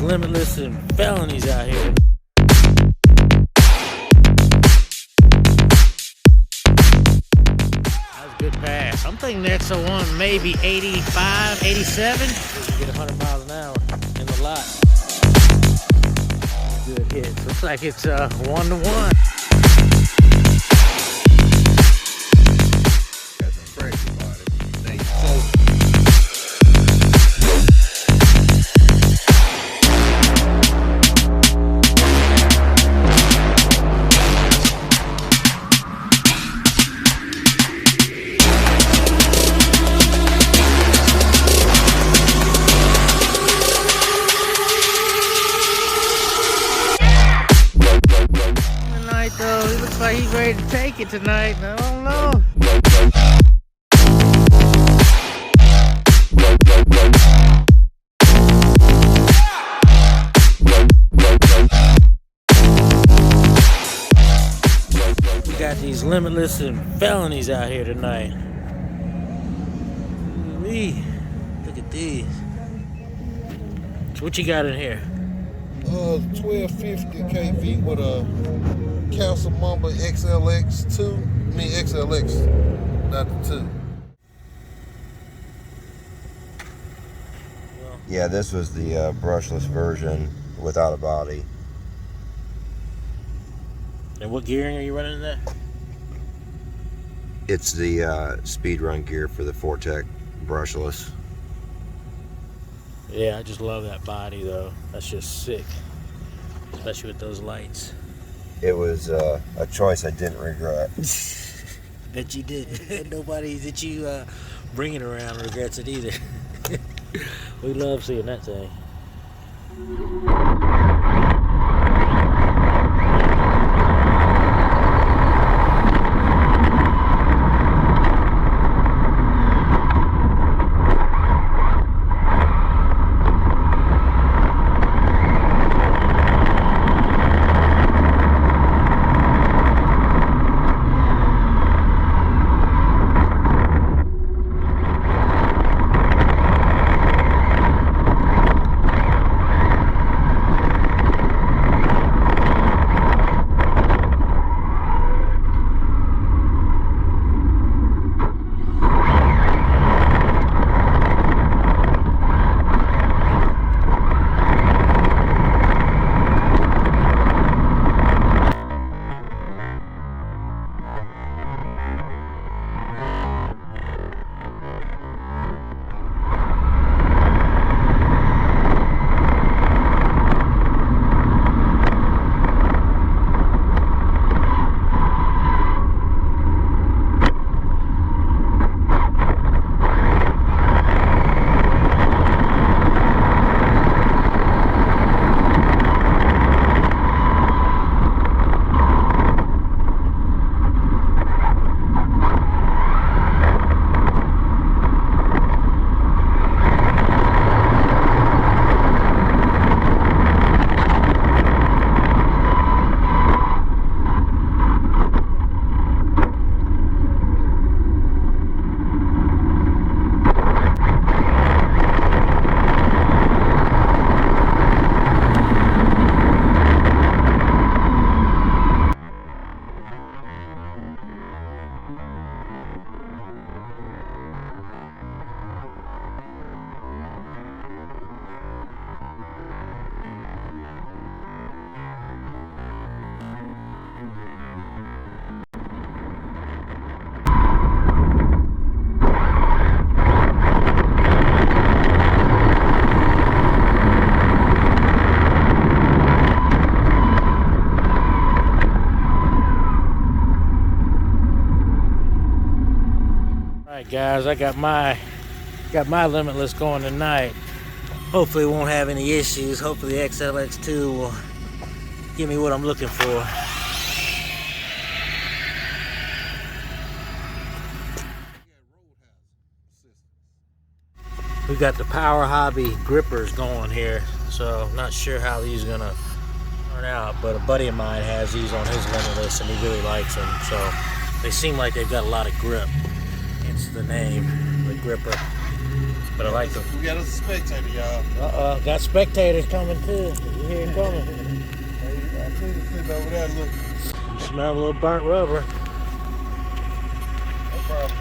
Limitless and Felonies out here. That was a good pass. I'm thinking the X0-1 maybe 85, 87. You get 100 miles an hour in the lot. Good hit. Looks like it's 1-1. Though he looks like he's ready to take it tonight. I don't know. We got these Limitless and Felonies out here tonight. Ooh-wee. Look at these. So what you got in here? 1250 kV with a Council Mamba XLX 2. I mean XLX, not the 2. Yeah, this was the brushless version without a body. And what gearing are you running in that? It's the speed run gear for the Fortec brushless. Yeah, I just love that body though. That's just sick, especially with those lights. It was a choice I didn't regret. Bet you did. Nobody that you bring it around regrets it either. We love seeing that thing. Alright guys, I got my Limitless going tonight. Hopefully it won't have any issues. Hopefully the XLX2 will give me what I'm looking for. We got the Powerhobby grippers going here, so not sure how these are gonna turn out, but a buddy of mine has these on his Limitless and he really likes them, so they seem like they've got a lot of grip. Hence the name, the gripper. But I like them. We got a spectator, y'all. Got spectators coming too. You hear them coming. Hey, I see them sitting over there looking. You smell a little burnt rubber. No problem.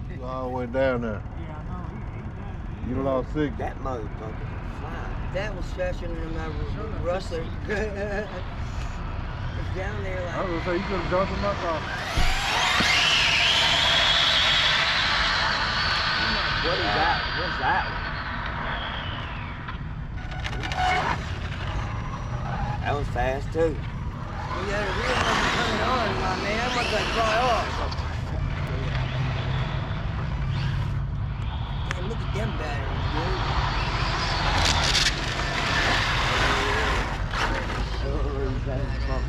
You all went down there. You lost sick. That motherfucker flying. That was faster than my rustler. It's down there like. I was gonna say, you could have jumped in my car. What is that? What's that? That was fast too. You got a real one coming on, my man. I'm gonna fly off. Man, look at them batteries, dude.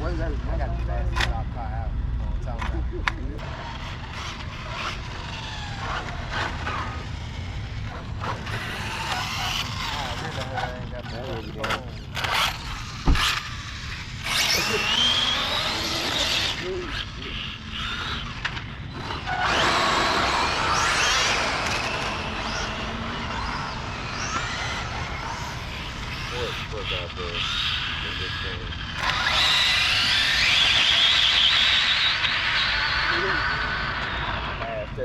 What is that? I got the batteries. I'll fly out. Tell them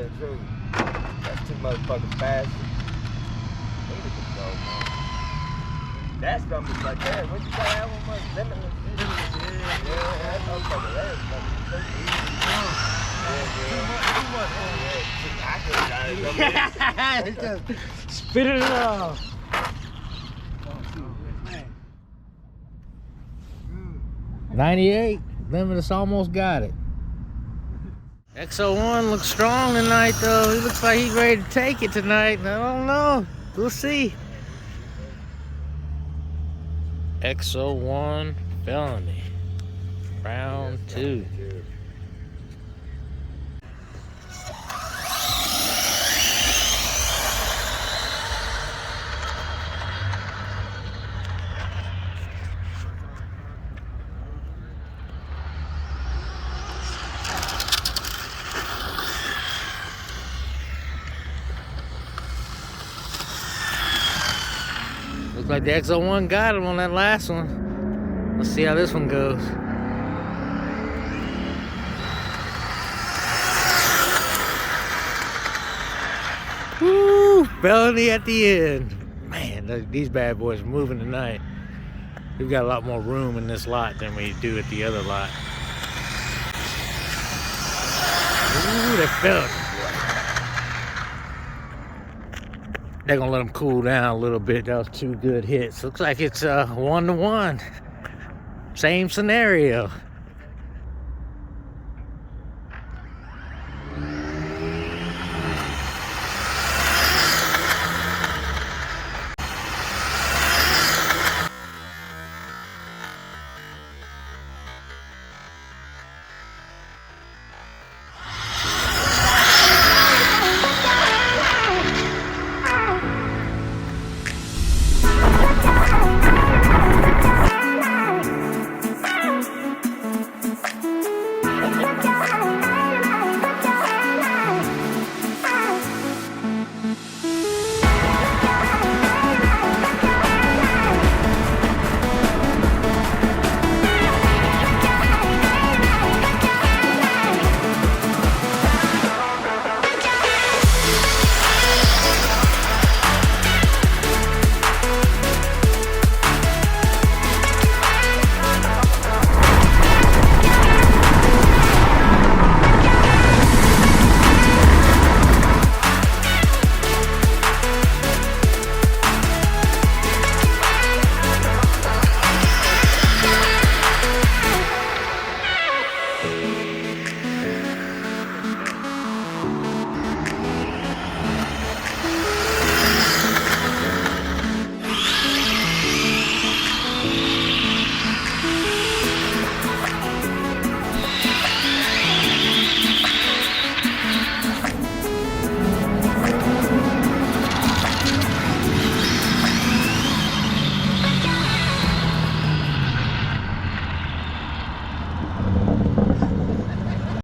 That's too motherfucking fast. Need to control, man. That's gonna be like that. What you say that one was? Limitless. Yeah, that motherfucker, that is fucking I could Spit it off. 98. Limitless almost got it. X0-1 looks strong tonight, though. He looks like he's ready to take it tonight. I don't know. We'll see. X0-1 Felony. Round 2. Looks like the X0-1 got him on that last one. Let's see how this one goes. Woo! Felony at the end. Man, these bad boys are moving tonight. We've got a lot more room in this lot than we do at the other lot. Ooh, they felony. They're gonna let them cool down a little bit. That was 2 good hits. Looks like it's 1-1. Same scenario.